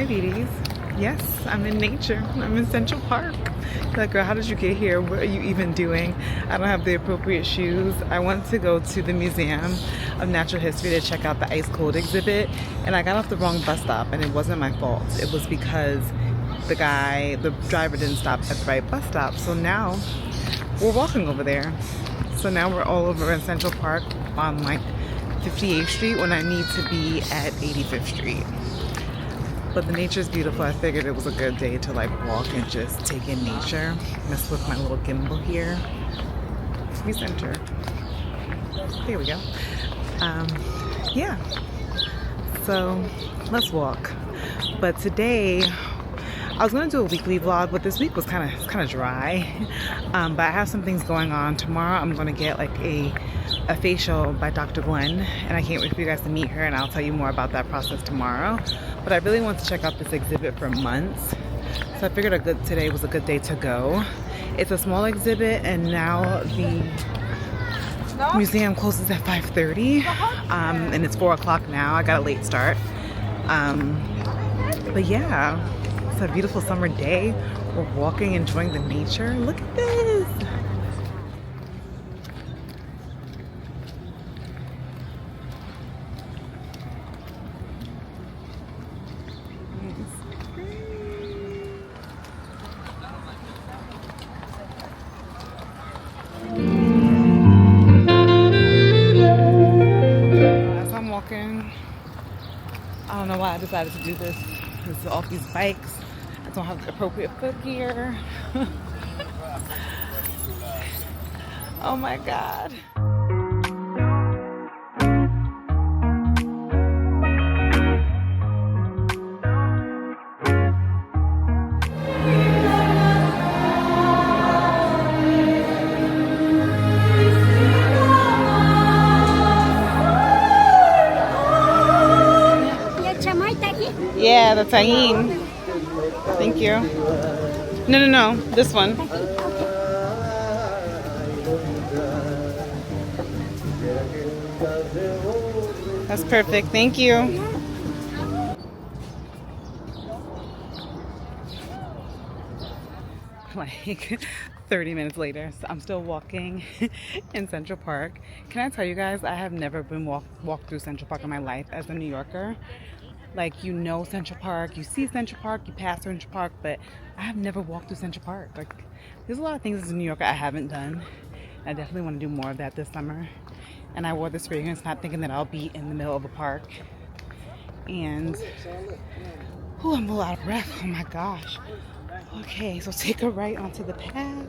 Hi, beauties. Yes, I'm in nature. I'm in Central Park. Like, girl, how did you get here? What are you even doing? I don't have the appropriate shoes. I went to go to the Museum of Natural History to check out the ice cold exhibit, and I got off the wrong bus stop, and it wasn't my fault. It was because the driver didn't stop at the right bus stop. So now we're walking over there. So now we're all over in Central Park on like 58th Street when I need to be at 85th Street. But the nature is beautiful. I figured it was a good day to like walk and just take in nature. Mess with my little gimbal here. Recenter. There we go. Yeah. So let's walk. But today I was gonna do a weekly vlog, but this week was kind of dry. But I have some things going on. Tomorrow I'm gonna get like a facial by Dr. Glen, and I can't wait for you guys to meet her, and I'll tell you more about that process tomorrow. But I really want to check out this exhibit for months, so I figured today was a good day to go. It's a small exhibit, and now the museum closes at 5:30, and it's 4 o'clock now. I got a late start, but yeah, it's a beautiful summer day. We're walking, enjoying the nature. Look at this. I don't know why I decided to do this. This is off these bikes. I don't have the appropriate foot gear. Oh my God. Yeah, the tahine. Thank you. No, this one. That's perfect. Thank you. Like 30 minutes later, so I'm still walking in Central Park. Can I tell you guys, I have never been walked through Central Park in my life as a New Yorker. Like, you know Central Park, you see Central Park, you pass Central Park, but I have never walked through Central Park. Like, there's a lot of things as a New Yorker I haven't done. I definitely want to do more of that this summer. And I wore this fragrance not thinking that I'll be in the middle of a park. And, oh, I'm a little out of breath. Oh my gosh. Okay, so take a right onto the path.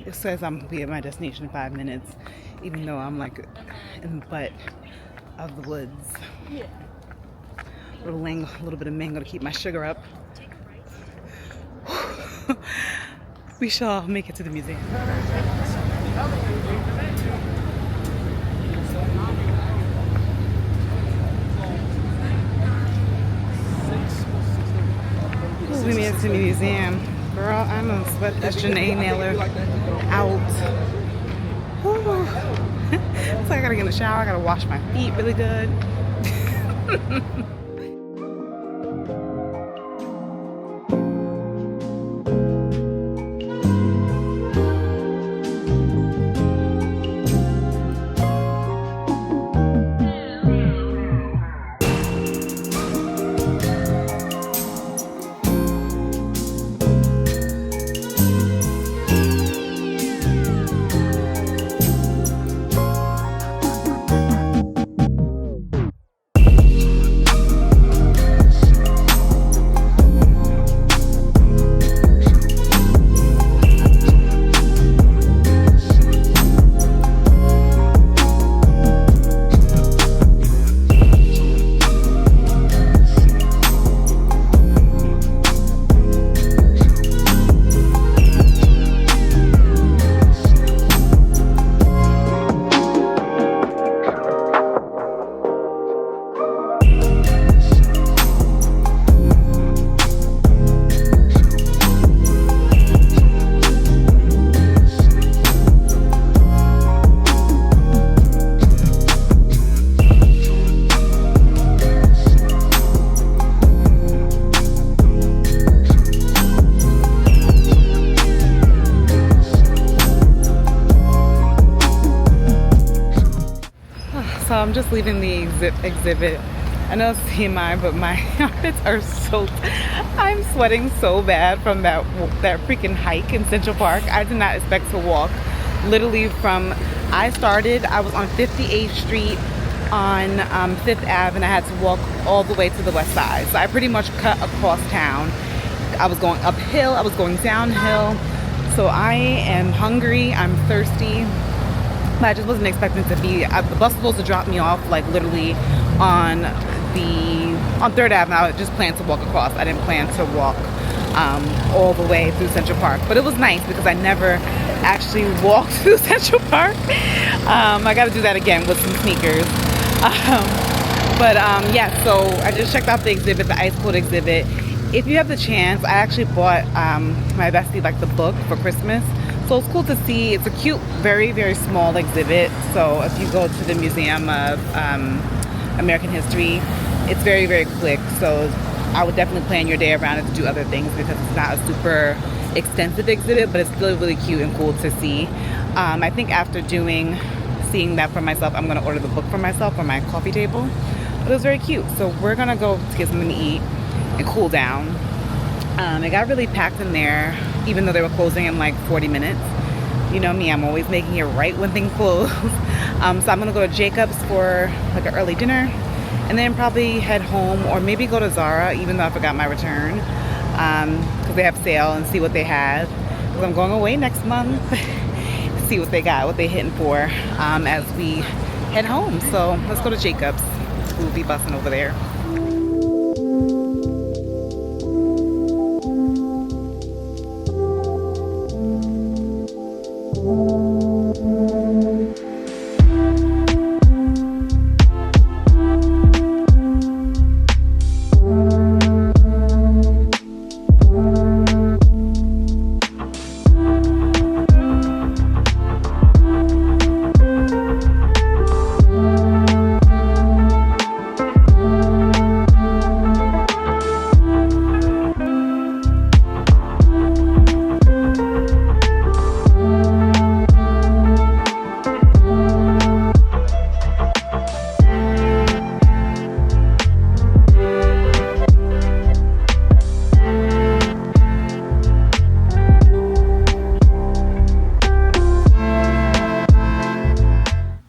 It says I'm gonna be at my destination in 5 minutes, even though I'm like in the butt of the woods. Yeah. A little bit of mango to keep my sugar up. We shall make it to the museum. Ooh, we made it to the museum. Girl, I'm gonna sweat this Jenee Naylor out. So I gotta get in the shower, I gotta wash my feet really good. So I'm just leaving the exhibit. I know it's TMI, but my armpits are soaked. I'm sweating so bad from that freaking hike in Central Park. I did not expect to walk literally from, I was on 58th Street on 5th Ave, and I had to walk all the way to the west side. So I pretty much cut across town. I was going uphill, I was going downhill. So I am hungry, I'm thirsty. But I just wasn't expecting to be, the bus was supposed to drop me off like literally on 3rd Avenue. I just planned to walk across. I didn't plan to walk all the way through Central Park. But it was nice because I never actually walked through Central Park. I got to do that again with some sneakers. Yeah, so I just checked out the exhibit, the ice cold exhibit. If you have the chance, I actually bought my bestie like the book for Christmas. So it's cool to see. It's a cute, very, very small exhibit. So if you go to the Museum of American History, it's very, very quick. So I would definitely plan your day around it to do other things because it's not a super extensive exhibit, but it's still really cute and cool to see. I think after seeing that for myself, I'm going to order the book for myself for my coffee table. But it was very cute. So we're going to go to get something to eat and cool down. It got really packed in there, even though they were closing in like 40 minutes. You know me, I'm always making it right when things close. So I'm gonna go to Jacob's for like an early dinner and then probably head home or maybe go to Zara, even though I forgot my return, because they have sale, and see what they have. Because I'm going away next month. See what they got, what they hitting for as we head home. So let's go to Jacob's. We'll be busting over there.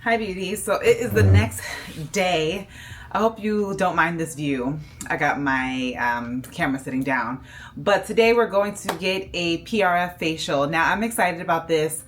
Hi beauties, so it is the next day. I hope you don't mind this view. I got my camera sitting down, but today we're going to get a PRF facial. Now I'm excited about this.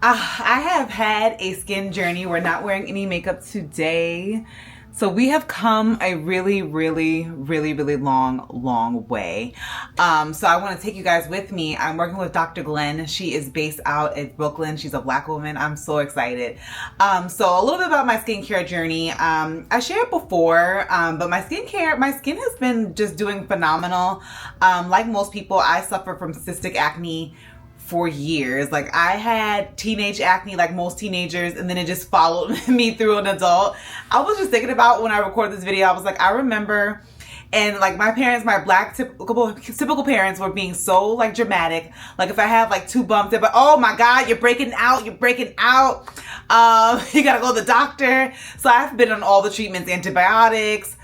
I have had a skin journey. We're not wearing any makeup today. So we have come a really long way. So I want to take you guys with me. I'm working with Dr. Glen. She is based out at Brooklyn. She's a Black woman. I'm so excited. So a little bit about my skincare journey. I shared before, but my skin has been just doing phenomenal. Like most people, I suffer from cystic acne for years. Like I had teenage acne like most teenagers, and then it just followed me through an adult. I was just thinking about when I recorded this video, I was like, I remember, and like my parents, my Black typical parents were being so like dramatic. Like if I have like 2 bumps, they're like, oh my God, you're breaking out. You gotta go to the doctor. So I've been on all the treatments, antibiotics,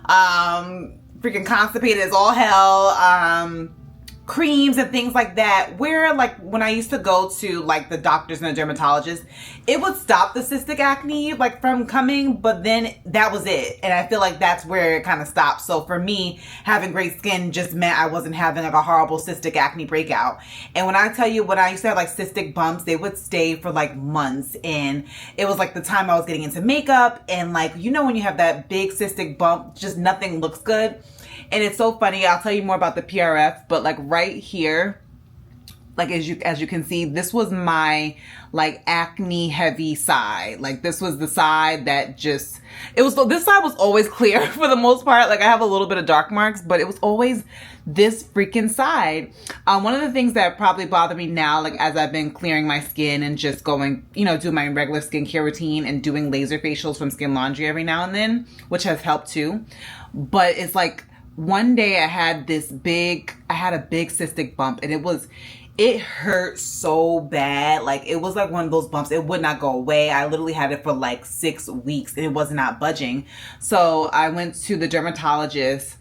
freaking constipated as all hell, creams and things like that, where like when I used to go to like the doctors and the dermatologists, it would stop the cystic acne like from coming, but then that was it. And I feel like that's where it kind of stopped. So for me, having great skin just meant I wasn't having like a horrible cystic acne breakout. And when I tell you, when I used to have like cystic bumps, they would stay for like months. And it was like the time I was getting into makeup, and like, you know, when you have that big cystic bump, just nothing looks good. And it's so funny. I'll tell you more about the PRF, but like right here, like as you can see, this was my like acne heavy side. Like this was the side that just, this side was always clear for the most part. Like I have a little bit of dark marks, but it was always this freaking side. One of the things that probably bother me now, like as I've been clearing my skin and just going, you know, doing my regular skincare routine and doing laser facials from Skin Laundry every now and then, which has helped too. But it's like, one day I had a big cystic bump, and It hurt so bad. Like, it was like one of those bumps. It would not go away. I literally had it for like 6 weeks and it was not budging. So I went to the dermatologist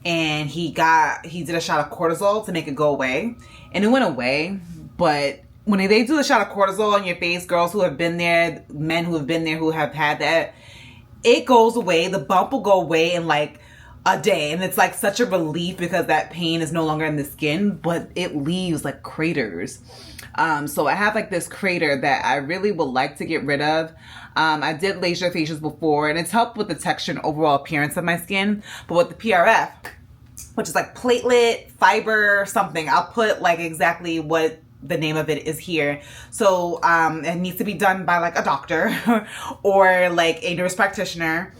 and he did a shot of cortisol to make it go away. And it went away. But when they do the shot of cortisol on your face, girls who have been there, men who have been there who have had that, it goes away. The bump will go away in like a day, and it's like such a relief because that pain is no longer in the skin, but it leaves like craters. So I have like this crater that I really would like to get rid of. I did laser facials before and it's helped with the texture and overall appearance of my skin, but with the PRF, which is like platelet fiber something, I'll put like exactly what the name of it is here. So it needs to be done by like a doctor or like a nurse practitioner.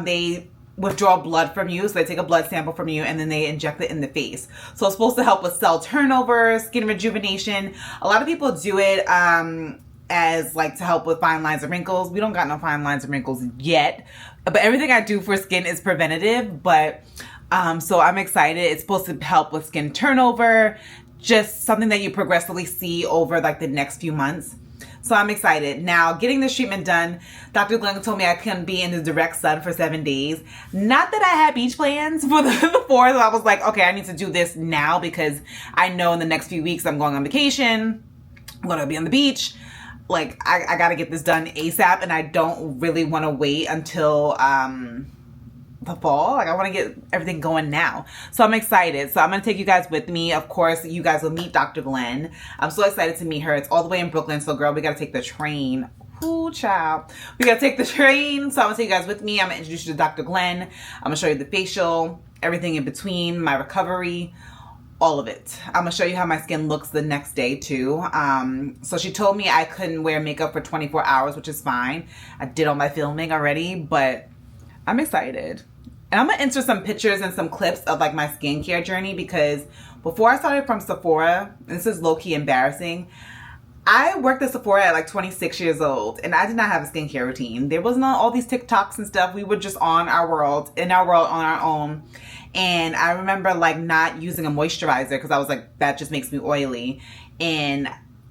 They withdraw blood from you. So they take a blood sample from you and then they inject it in the face. So it's supposed to help with cell turnover, skin rejuvenation. A lot of people do it as like to help with fine lines and wrinkles. We don't got no fine lines and wrinkles yet, but everything I do for skin is preventative. But so I'm excited. It's supposed to help with skin turnover, just something that you progressively see over like the next few months. So I'm excited. Now, getting this treatment done, Dr. Glen told me I couldn't be in the direct sun for 7 days. Not that I had beach plans for the before, so I was like, okay, I need to do this now because I know in the next few weeks I'm going on vacation. I'm going to be on the beach. Like, I got to get this done ASAP, and I don't really want to wait until the fall. Like, I want to get everything going now. So I'm excited. So I'm going to take you guys with me. Of course, you guys will meet Dr. Glen. I'm so excited to meet her. It's all the way in Brooklyn. So girl, we got to take the train. Ooh, child. We got to take the train. So I'm going to take you guys with me. I'm going to introduce you to Dr. Glen. I'm going to show you the facial, everything in between, my recovery, all of it. I'm going to show you how my skin looks the next day too. So she told me I couldn't wear makeup for 24 hours, which is fine. I did all my filming already, but I'm excited. And I'm going to insert some pictures and some clips of like my skincare journey because before I started from Sephora, and this is low-key embarrassing, I worked at Sephora at like 26 years old and I did not have a skincare routine. There wasn't all these TikToks and stuff. We were just on our world, on our own. And I remember like not using a moisturizer because I was like, that just makes me oily. And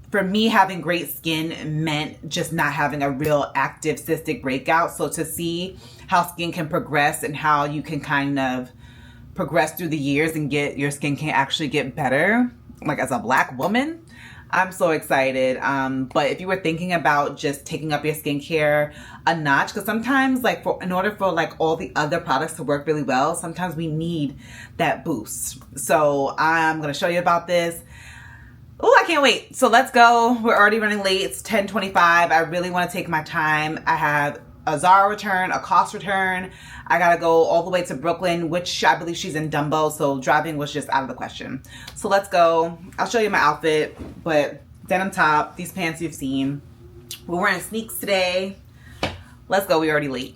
for me, having great skin meant just not having a real active cystic breakout. So to see how skin can progress and how you can kind of progress through the years and get your skin can actually get better, like as a Black woman, I'm so excited. But if you were thinking about just taking up your skincare a notch, because sometimes like in order for like all the other products to work really well, sometimes we need that boost. So I'm going to show you about this. Oh, I can't wait. So let's go. We're already running late. It's 10:25. I really want to take my time. I have a Zara return, a cost return. I got to go all the way to Brooklyn, which I believe she's in Dumbo. So driving was just out of the question. So let's go. I'll show you my outfit, but denim top, these pants you've seen. We're wearing sneaks today. Let's go. We're already late.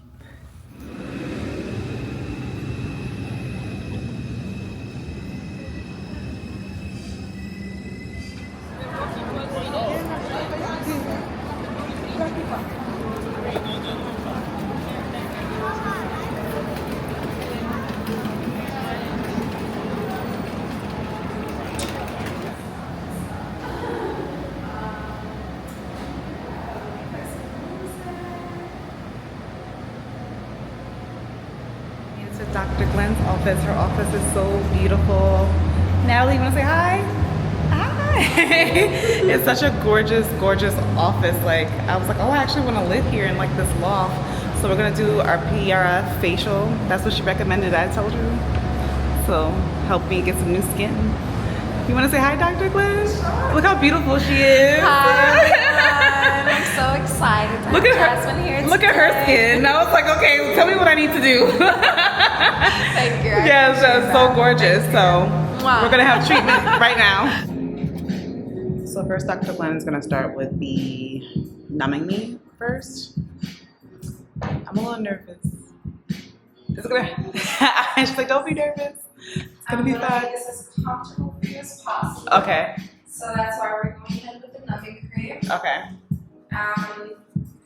Dr. Glen's office. Her office is so beautiful. Natalie, you want to say hi? Hi. It's such a gorgeous, gorgeous office. Like, I was like, oh, I actually want to live here in like this loft. So we're going to do our PRF facial. That's what she recommended, I told you. So help me get some new skin. You want to say hi, Dr. Glen? Look how beautiful she is. Hi, everyone. I'm so excited. Look at her skin. I was like, okay, tell me what I need to do. Thank you. Yes, that's so gorgeous. So we're gonna have treatment right now. So first, Dr. Glen is gonna start with the numbing me first. I'm a little nervous. It's gonna. She's like, don't be nervous. It's gonna be fun. Make this as comfortable for you as possible. Okay. So that's why we're going in with the numbing cream. Okay.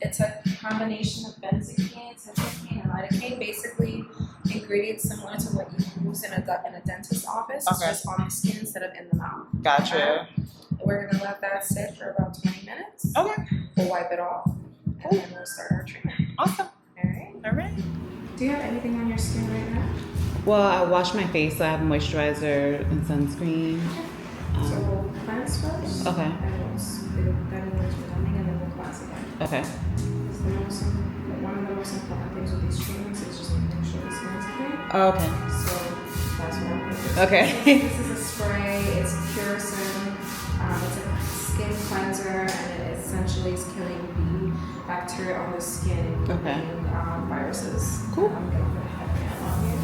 It's a combination of benzocaine, tetracaine, and lidocaine. Basically, ingredients similar to what you use in a dentist's office. Okay. It's just on the skin instead of in the mouth. Gotcha. We're gonna let that sit for about 20 minutes. Okay. We'll wipe it off, and then we'll start our treatment. Awesome. All right. All right. Do you have anything on your skin right now? Well, I wash my face, so I have moisturizer and sunscreen. So we'll cleanse first. Okay. And then we'll redunding, and then we'll cleanse again. Okay. One of the most important things with these treatments is just making sure the skin is clean. Oh, okay. So that's what I'm going to do. Okay. This is a spray. It's Curacin. It's a skin cleanser, and it essentially is killing the bacteria on the skin and Okay. viruses. Cool. I'm going to put a headband on you.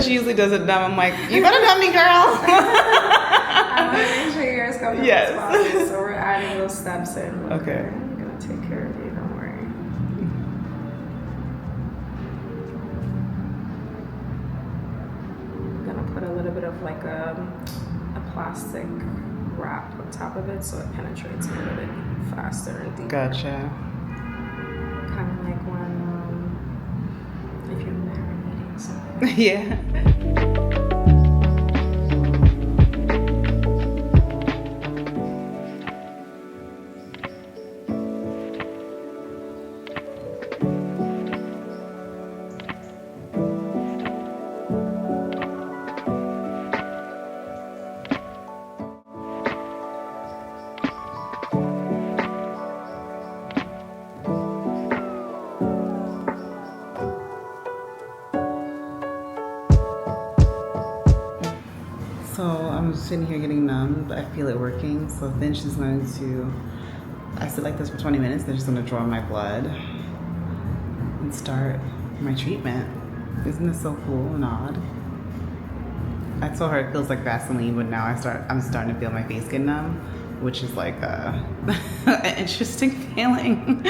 She usually does it dumb. I'm like, you better dumb me, girl. I want to make sure yours comes Yes. so we're adding those steps in. Okay. I'm going to take care of you, don't worry. I'm going to put a little bit of like a plastic wrap on top of it so it penetrates a little bit faster and deeper. Gotcha. Kind of like when if you're marinating something. Yeah. So I'm sitting here getting numb, but I feel it working. So then she's going to, I sit like this for 20 minutes, then she's going to draw my blood and start my treatment. Isn't this so cool and odd? I told her it feels like Vaseline, but now I'm starting to feel my face get numb, which is like an interesting feeling.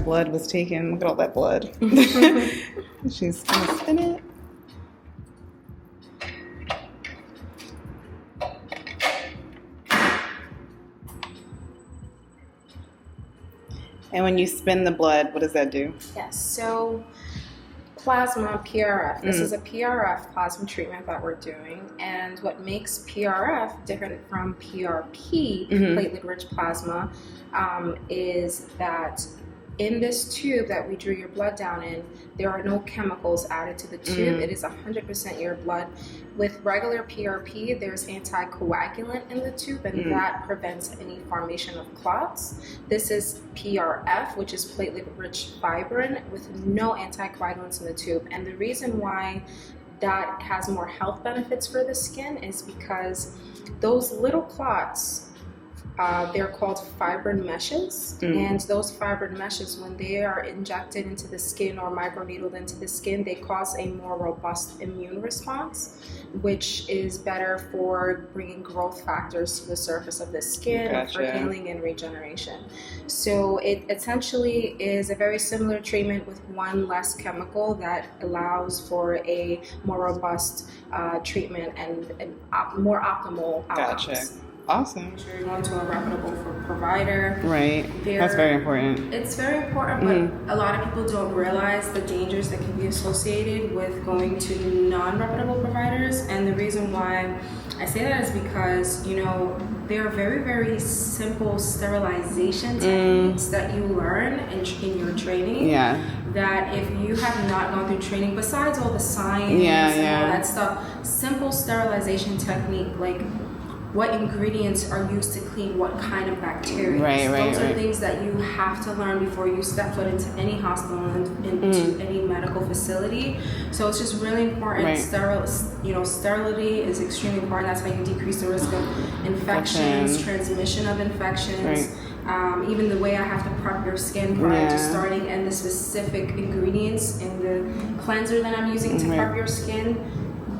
Blood was taken. Look at all that blood. She's gonna spin it. And when you spin the blood, what does that do? Yes, so plasma, PRF. This is a PRF plasma treatment that we're doing. And what makes PRF different from PRP, platelet rich plasma, is that in this tube that we drew your blood down in, there are no chemicals added to the tube. It is 100% your blood. With regular PRP, there's anticoagulant in the tube, and that prevents any formation of clots. This is PRF, which is platelet rich fibrin, with no anticoagulants in the tube. And the reason why that has more health benefits for the skin is because those little clots, they're called fibrin meshes, and those fibrin meshes, when they are injected into the skin or microneedled into the skin, they cause a more robust immune response, which is better for bringing growth factors to the surface of the skin, for healing and regeneration. So it essentially is a very similar treatment with one less chemical that allows for a more robust treatment and more optimal outcomes. Gotcha. Awesome. Make sure you're going to a reputable provider. Right. That's very important. It's very important, but a lot of people don't realize the dangers that can be associated with going to non-reputable providers. And the reason why I say that is because, you know, there are very, very simple sterilization techniques that you learn in your training. Yeah. That if you have not gone through training, besides all the science and all that stuff, simple sterilization technique, like what ingredients are used to clean what kind of bacteria. Those are things that you have to learn before you step foot into any hospital and into any medical facility. So it's just really important. Sterility is extremely important. That's how you decrease the risk of infections, transmission of infections. Even the way I have to prep your skin prior to Yeah. starting, and the specific ingredients in the cleanser that I'm using to prep your skin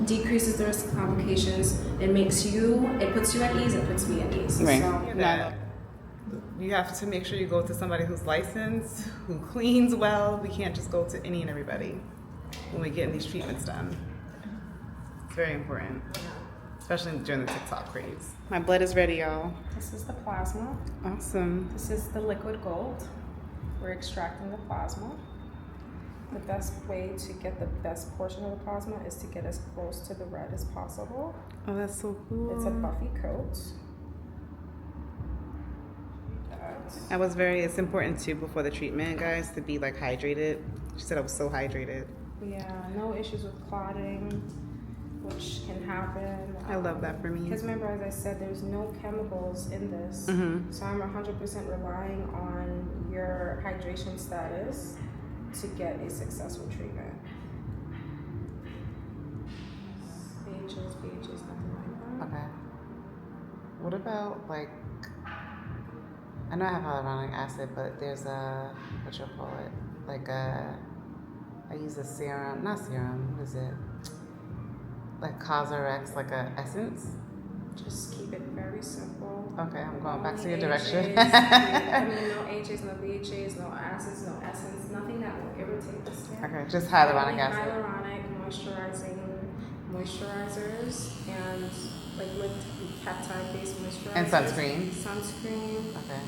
decreases the risk of complications. It puts you at ease, it puts me at ease. Right. So, That you have to make sure you go to somebody who's licensed, who cleans well. We can't just go to any and everybody when we get these treatments done. It's very important, especially during the TikTok craze. My blood is ready, y'all. this is the plasma. Awesome. This is the liquid gold. We're extracting the plasma. The best way to get the best portion of the plasma is to get as close to the red as possible. Oh, that's so cool. It's a buffy coat. It's important too before the treatment, guys, to be like hydrated. She said I was so hydrated. Yeah, no issues with clotting, which can happen. I love that for me. Because remember, as I said, there's no chemicals in this. So I'm 100% relying on your hydration status to get a successful treatment. BHs, nothing like that. Okay. What about like, I know I have hyaluronic acid, but there's a, what you call it? Like I use a serum, not serum, what is it? Like Cosrx, like a essence? Just keep it very simple. Okay, I'm going back to your No direction. AHAs, no AHAs, no BHAs, no acids, no essence, nothing that will irritate the skin. Okay, just hyaluronic Only acid. Hyaluronic, moisturizers, and liquid peptide-based moisturizers. And sunscreen. Sunscreen. Okay.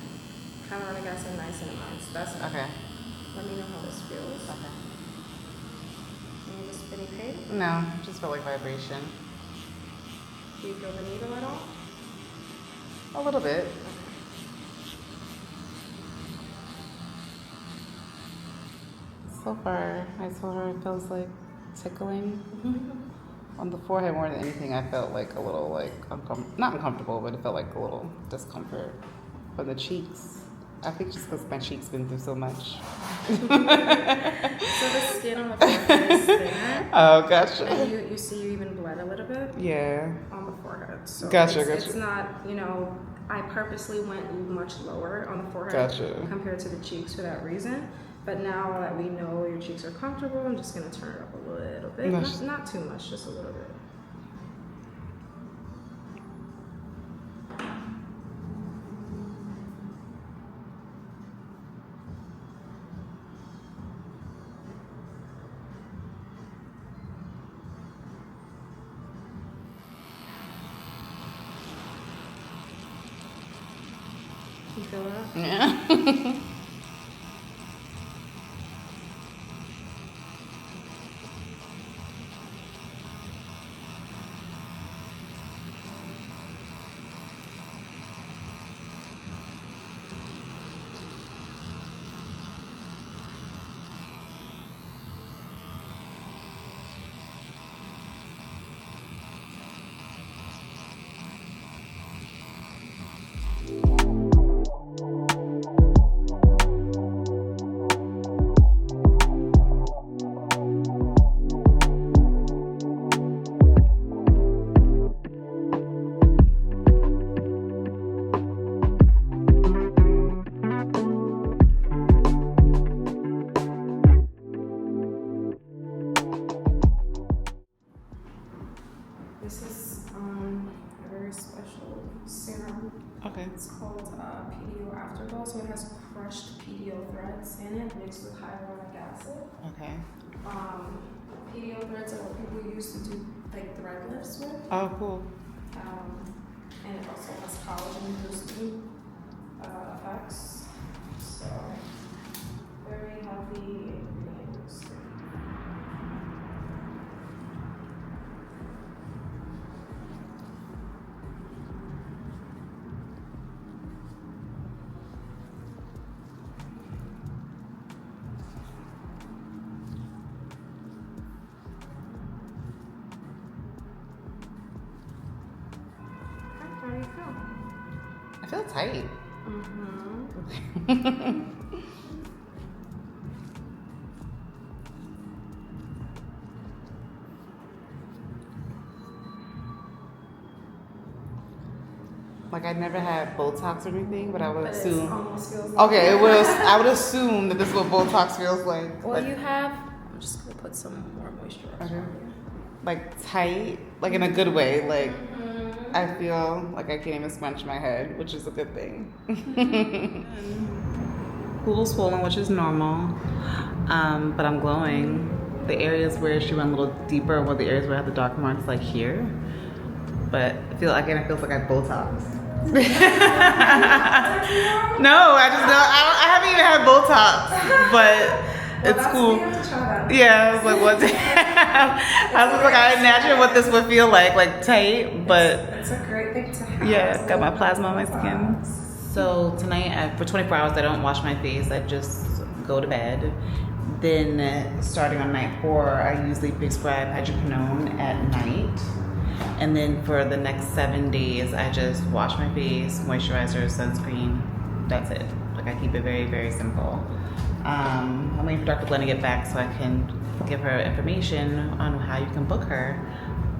Hyaluronic acid, niacinamide. That's it. Okay. Let me know how this feels. Okay. Any of the spinny pain? No, just felt like vibration. Do you feel the needle at all? A little bit. So far, I told her it feels like tickling. On the forehead more than anything, I felt like a little like not uncomfortable, but it felt like a little discomfort. For the cheeks, I think just because my cheeks been through so much. So the skin on the forehead is thinner. Oh, gotcha. And you see you even bled a little bit Yeah. on the forehead. So Gotcha. It's not, I purposely went much lower on the forehead Gotcha. compared to the cheeks for that reason. But now that we know your cheeks are comfortable, I'm just going to turn it up a little bit. Not too much, just a little bit. You feel that? Yeah. This is a very special serum. Okay. It's called PDO Afterglow. So it has crushed PDO threads in it mixed with hyaluronic acid. Okay. PDO threads are what people use to do like thread lifts with. Oh, cool. And it also has collagen boosting effects. So very healthy ingredient boosting. How do you feel? I feel tight. Like I never had Botox or anything, but I would assume. Almost feels like Okay, it was. I would assume that this is what Botox feels like. Well, like, you have. I'm just gonna put some more moisturizer. Okay. Like tight, like in a good way. Like I feel like I can't even scrunch my head, which is a good thing. A little swollen, which is normal, but I'm glowing. The areas where she went a little deeper were the areas where I had the dark marks, like here. But I feel like it feels like I have Botox. No, I just don't. I haven't even had Botox, but it's cool. Yeah, I was like, what? I was like, I imagine what this would feel like tight, but it's a great thing to have. Yeah, got my plasma on my skin. So tonight, for 24 hours, I don't wash my face. I just go to bed. Then, starting on night 4, I usually prescribe hydroquinone at night. And then for the next 7 days, I just wash my face, moisturizer, sunscreen. That's it. Like I keep it very, very simple. I'm waiting for Dr. Glen to get back so I can give her information on how you can book her.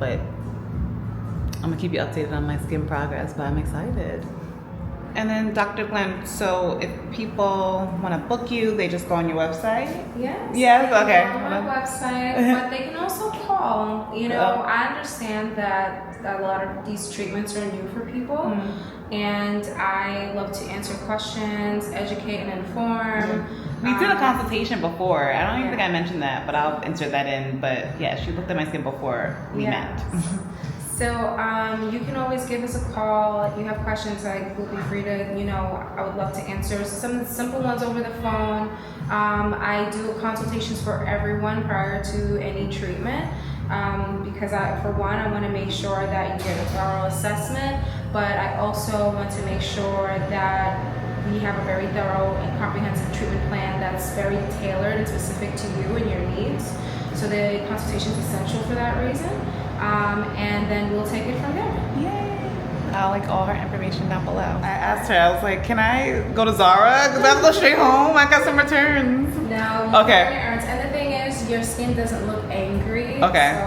But I'm gonna keep you updated on my skin progress, but I'm excited. And then Dr. Glen, so if people want to book you, they just go on your website? Yes. Yes, okay. On my website, but they can also call. You know, I understand that a lot of these treatments are new for people, and I love to answer questions, educate and inform. We did a consultation before. I don't even think I mentioned that, but I'll insert that in. But yeah, she looked at my skin before we met. So you can always give us a call. If you have questions, I will be free to, you know, I would love to answer. Some simple ones over the phone. I do consultations for everyone prior to any treatment because for one, I want to make sure that you get a thorough assessment, but I also want to make sure that we have a very thorough and comprehensive treatment plan that's very tailored and specific to you and your needs. So the consultation is essential for that reason. And then we'll take it from there. Yay! I'll like all her information down below. I asked her, I was like, can I go to Zara? Because I have to go straight home. I got some returns. No. Okay. And the thing is, your skin doesn't look angry. Okay.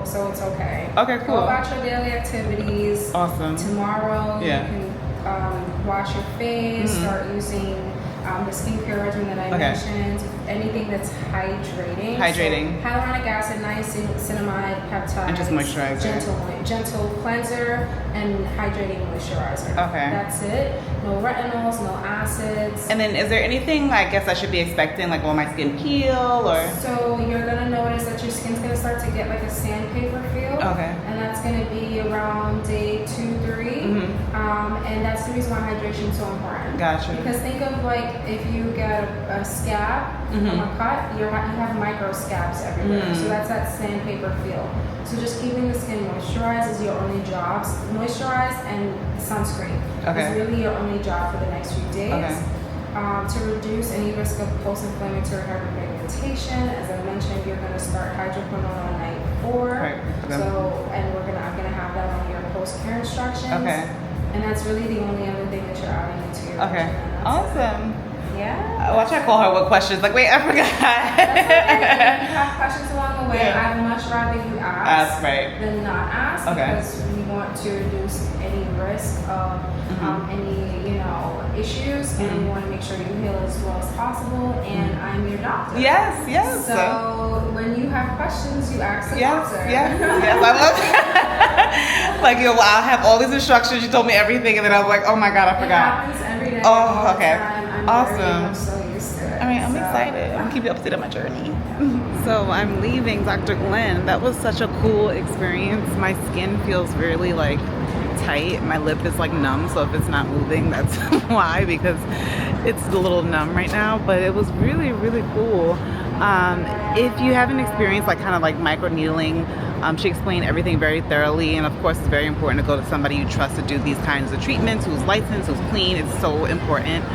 So it's okay. Okay, cool. Go about your daily activities. Awesome. Tomorrow you can wash your face, start using the skincare regimen that I mentioned, anything that's hydrating. Hydrating. So, hyaluronic acid, niacinamide, peptides. And just moisturizer. Gentle cleanser and hydrating moisturizer. Okay. That's it. No retinols, no acids. And then is there anything I guess I should be expecting? Like will my skin peel or? So you're gonna notice that your skin's gonna start to get like a sandpaper feel. Okay. And that's gonna be around day 2-3. And that's the reason why hydration is so important. Gotcha. Because think of like if you get a scab from a cut, you have micro scabs everywhere. So that's that sandpaper feel. So just keeping the skin moisturized is your only job. Moisturize and sunscreen is really your only job for the next few days. To reduce any risk of post-inflammatory hyperpigmentation, as I mentioned, you're going to start hydroquinone on night 4. So, and I'm going to have that on your post-care instructions. And that's really the only other thing that you're adding into your regimen. Awesome. Yeah. Watch I call her with questions. Like, wait, I forgot. If you have questions along the way, I'd much rather you ask than not ask because we want to reduce any risk of any, issues, and we want to make sure you heal as well as possible. And I'm your doctor. Yes. So when you have questions, you ask the doctor. Yes. I love it. Like, I'll have all these instructions. You told me everything, and then I was like, oh my God, I forgot. It happens every day. Oh, okay. I'm Awesome. so used to it. I'm excited. I'm keep you updated on my journey. So I'm leaving Dr. Glen. That was such a cool experience. My skin feels really like tight. My lip is like numb, so if it's not moving, that's why, because it's a little numb right now. But it was really, really cool. If you haven't experienced like kind of like micro needling, she explained everything very thoroughly, and of course it's very important to go to somebody you trust to do these kinds of treatments, who's licensed, who's clean. It's so important,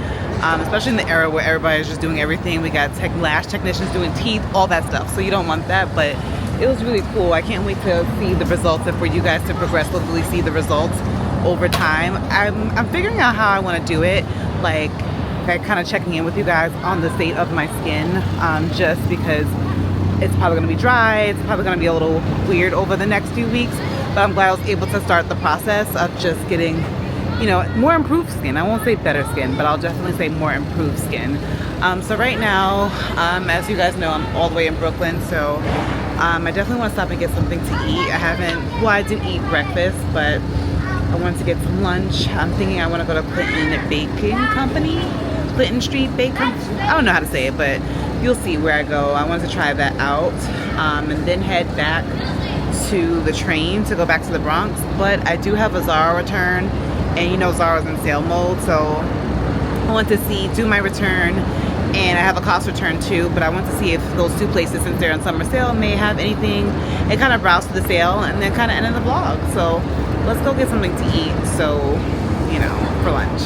especially in the era where everybody's just doing everything. We got lash technicians doing teeth, all that stuff, so you don't want that. But it was really cool. I can't wait to see the results and for you guys to progressively see the results over time. I'm figuring out how I want to do it, like kind of checking in with you guys on the state of my skin, just because it's probably going to be dry, it's probably going to be a little weird over the next few weeks, but I'm glad I was able to start the process of just getting you know, more improved skin. I won't say better skin, but I'll definitely say more improved skin. So right now, as you guys know, I'm all the way in Brooklyn, so I definitely want to stop and get something to eat. I didn't eat breakfast, but I wanted to get some lunch. I'm thinking I want to go to Clinton Baking Company, Clinton Street Bake Company. I don't know how to say it, but you'll see where I go. I wanted to try that out, and then head back to the train to go back to the Bronx. But I do have a Zara return, and you know Zara's in sale mode, so I want to do my return, and I have a cost return too, but I want to see if those two places, since they're on summer sale, may have anything, and kind of browse to the sale and then kind of end the vlog. So let's go get something to eat, so, you know, for lunch.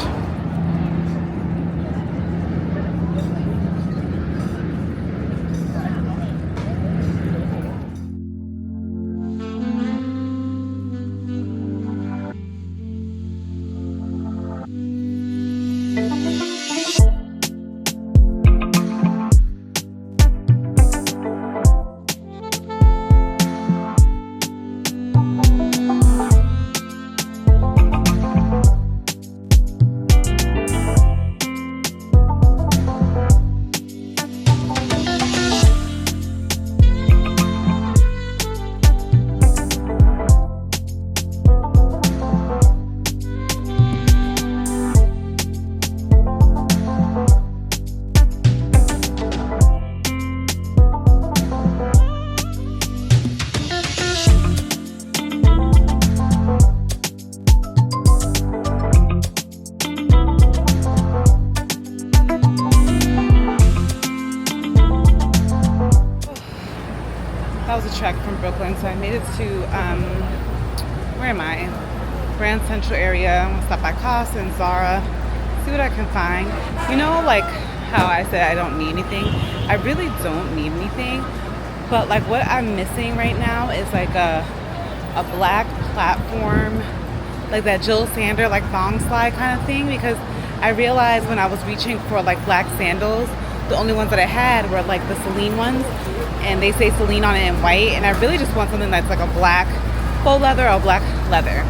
That was a trek from Brooklyn, so I made it to, where am I? Grand Central area. I'm gonna stop by Cost and Zara, see what I can find. You know, like how I said I don't need anything? I really don't need anything, but like what I'm missing right now is like a black platform, like that Jill Sander, like thong slide kind of thing, because I realized when I was reaching for like black sandals, the only ones that I had were like the Celine ones, and they say Celine on it in white, and I really just want something that's like a black faux leather or black leather.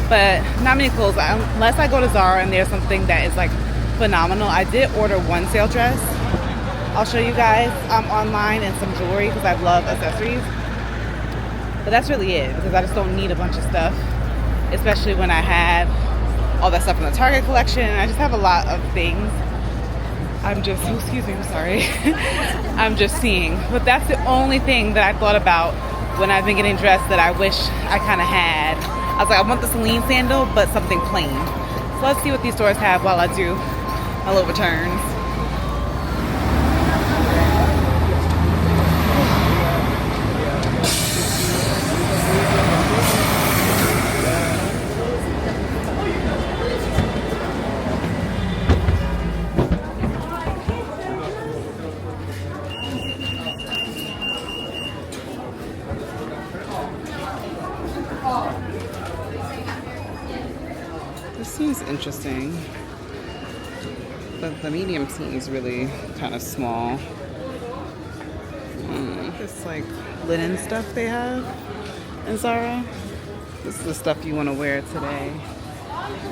But not many clothes, unless I go to Zara and there's something that is like phenomenal. I did order one sale dress. I'll show you guys online, and some jewelry, because I love accessories. But that's really it, because I just don't need a bunch of stuff, especially when I had all that stuff in the Target collection. I just have a lot of things. I'm just, oh, excuse me, I'm sorry. I'm just seeing. But that's the only thing that I thought about when I've been getting dressed that I wish I kind of had. I was like, I want the Celine sandal, but something plain. So let's see what these stores have while I do my little returns. This seems interesting, but the medium seems really kind of small. This like linen stuff they have in Zara. This is the stuff you want to wear today.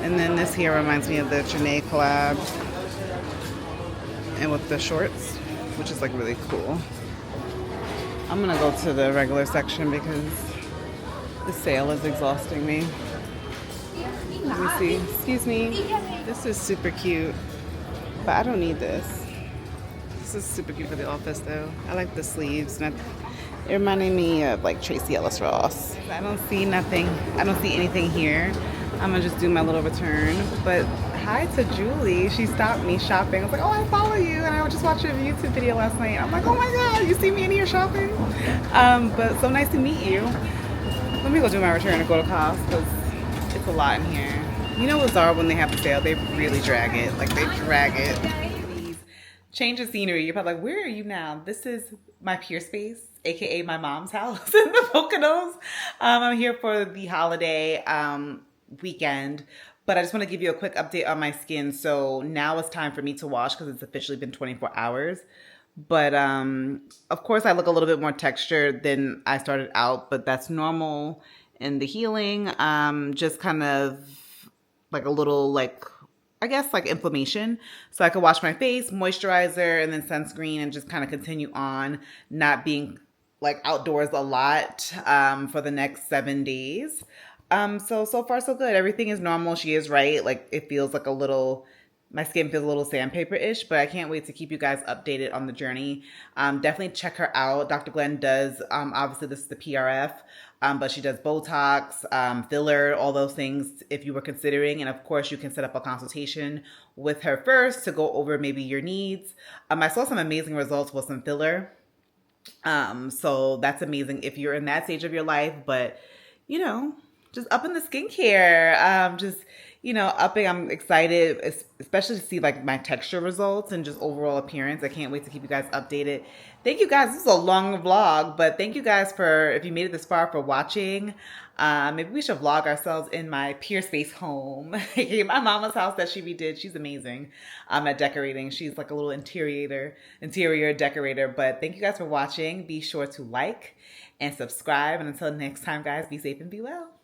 And then this here reminds me of the Jenee collab, and with the shorts, which is like really cool. I'm gonna go to the regular section because the sale is exhausting me. Let me see. Excuse me. This is super cute, but I don't need this. This is super cute for the office though. I like the sleeves, and it reminded me of like Tracy Ellis Ross. I don't see nothing. I don't see anything here. I'm gonna just do my little return. But hi to Julie. She stopped me shopping. I was like, oh, I follow you, and I just watched your YouTube video last night. I'm like, oh my god, you see me in here shopping? But so nice to meet you. Let me go do my return and go to Cost, because it's a lot in here. You know with Zara, when they have the sale, they really drag it. Like, they drag it. Please change of scenery. You're probably like, where are you now? This is my peer space, aka my mom's house in the Poconos. I'm here for the holiday weekend, but I just want to give you a quick update on my skin. So now it's time for me to wash, because it's officially been 24 hours. But of course, I look a little bit more textured than I started out, but that's normal in the healing. Just kind of like a little like, I guess like inflammation. So I could wash my face, moisturizer, and then sunscreen and just kind of continue on not being like outdoors a lot for the next 7 days. So far so good. Everything is normal. She is right. Like it feels like a little, my skin feels a little sandpaper-ish, but I can't wait to keep you guys updated on the journey. Definitely check her out. Dr. Glenn does, obviously this is the PRF, but she does Botox, filler, all those things if you were considering. And of course, you can set up a consultation with her first to go over maybe your needs. I saw some amazing results with some filler. So that's amazing if you're in that stage of your life, but you know, just up in the skincare, upping. I'm excited, especially to see like my texture results and just overall appearance. I can't wait to keep you guys updated. Thank you guys. This is a long vlog, but thank you guys for, if you made it this far, for watching. Maybe we should vlog ourselves in my Pier Space home. My mama's house that she redid. She's amazing at decorating. She's like a little interior decorator. But thank you guys for watching. Be sure to like and subscribe. And until next time, guys, be safe and be well.